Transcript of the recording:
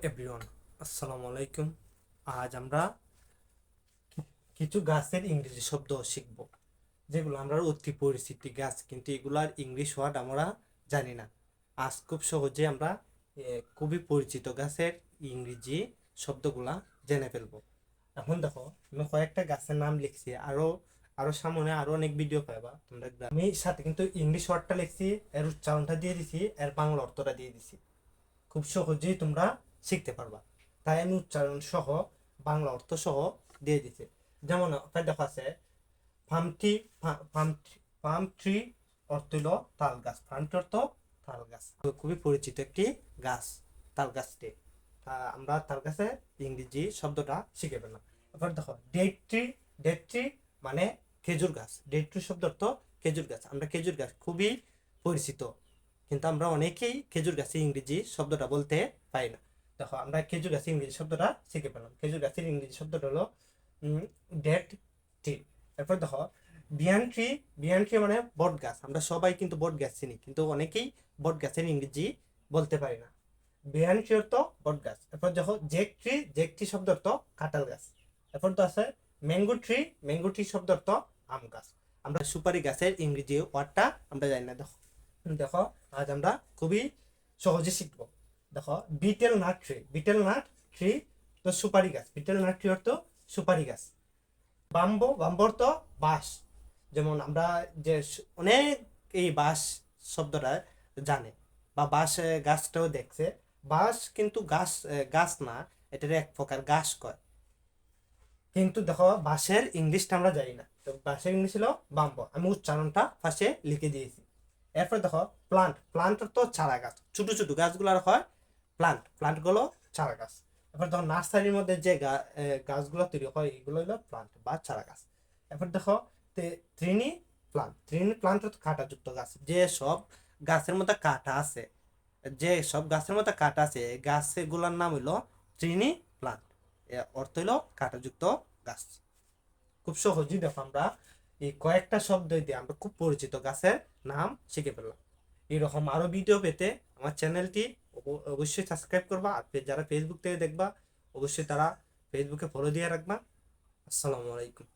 Everyone, আসসালামু আলাইকুম। আজ আমরা কিছু গাছের ইংরেজি শব্দ শিখব, যেগুলো আমরা অতি পরিচিত গাছ, কিন্তু এগুলার ইংলিশ ওয়ার্ড আমরা জানি না। আজ খুব সহজে আমরা খুবই পরিচিত গাছের ইংরেজি শব্দগুলা জেনে ফেলবো। এখন দেখো, আমি কয়েকটা গাছের নাম লিখছি, আরো আরো সামনে আরো অনেক ভিডিও পাইবা তোমরা। আমি সাথে কিন্তু ইংলিশ ওয়ার্ডটা লিখছি, এর উচ্চারণটা দিয়ে দিছি, এর বাংলা অর্থটা দিয়ে দিছি। খুব সহজেই তোমরা শিখতে পারবা, তাই আমি উচ্চারণ সহ বাংলা অর্থ সহ দিয়ে দিছি। যেমন দেখো আছে পাম পাম ট্রি অর্থ হলো তাল গাছ। পাম ট্রি অর্থ তাল গাছ, খুবই পরিচিত একটি গাছ তাল গাছটি। আমরা তাল গাছের ইংরেজি শব্দটা শিখে পেলাম। এবার দেখো ডেট ট্রি মানে খেজুর গাছ। ডেট ট্রি শব্দ অর্থ খেজুর গাছ। আমরা খেজুর গাছ খুবই পরিচিত, কিন্তু আমরা অনেকেই খেজুর গাছে ইংরেজি শব্দটা বলতে পারি না। দেখো, আমরা খেজুর গাছে ইংরেজি শব্দটা শিখে পেলাম। খেজুর গাছের ইংরেজি শব্দটা হলো ডেট ট্রি। এরপর দেখো বিয়ান ট্রি মানে বট গাছ। আমরা সবাই কিন্তু বট গাছ চিনি, কিন্তু অনেকেই বট গাছের ইংরেজি বলতে পারি না। বিয়ান ট্রি অর্থ বট গাছ। এরপর দেখো জেক ট্রি শব্দ অর্থ কাঁঠাল গাছ। এরপর তো আছে ম্যাঙ্গো ট্রি শব্দ অর্থ আম গাছ। আমরা সুপারি গাছের ইংরেজি ওয়ার্ডটা আমরা জানি না। দেখো দেখো আজ আমরা খুবই সহজে শিখবো। দেখো বিটেল নাট ট্রি তো সুপারি গাছ। বিটেল নাট ট্রি অর্থ সুপারি গাছ। বাম্বো অর্থ বাঁশ। যেমন আমরা যে অনেক এই বাঁশ শব্দটা জানে, বা বাঁশ গাছটাও দেখছে। বাঁশ কিন্তু গাছ না, এটার এক প্রকার গাছ কয়। কিন্তু দেখো, বাঁশের ইংলিশটা আমরা জানি না, তো বাঁশের ইংলিশ হলো বাম্বো। আমি উচ্চারণটা ফার্স্টে লিখে দিয়েছি। এরপর দেখো প্লান্ট তো চারা গাছ। ছোট ছোট গাছগুলো হয় প্লান্ট গুলো চারা গাছ। এরপর দেখো, নার্সারির মধ্যে যে গাছগুলো তৈরি হয় এগুলো হলো প্লান্ট বা চারা গাছ। এরপর দেখো ট্রিনি প্লান্ট তো কাঁটাযুক্ত গাছ। যে সব গাছের মধ্যে কাঁটা আছে, গাছগুলোর নাম হইলো ট্রিনি প্লান্ট। অর্থ হইলো কাঁটাযুক্ত গাছ। খুব সহজেই দেখো, আমরা এই কয়েকটা শব্দ দিয়ে আমরা খুব পরিচিত গাছের নাম শিখে ফেললাম। এরকম আরো ভিডিও পেতে আমার চ্যানেলটি অবশ্যই সাবস্ক্রাইব করবা। আর যারা ফেসবুক থেকে দেখবা, অবশ্যই তারা ফেসবুকে ফলো দিয়ে রাখবা। আসসালামু আলাইকুম।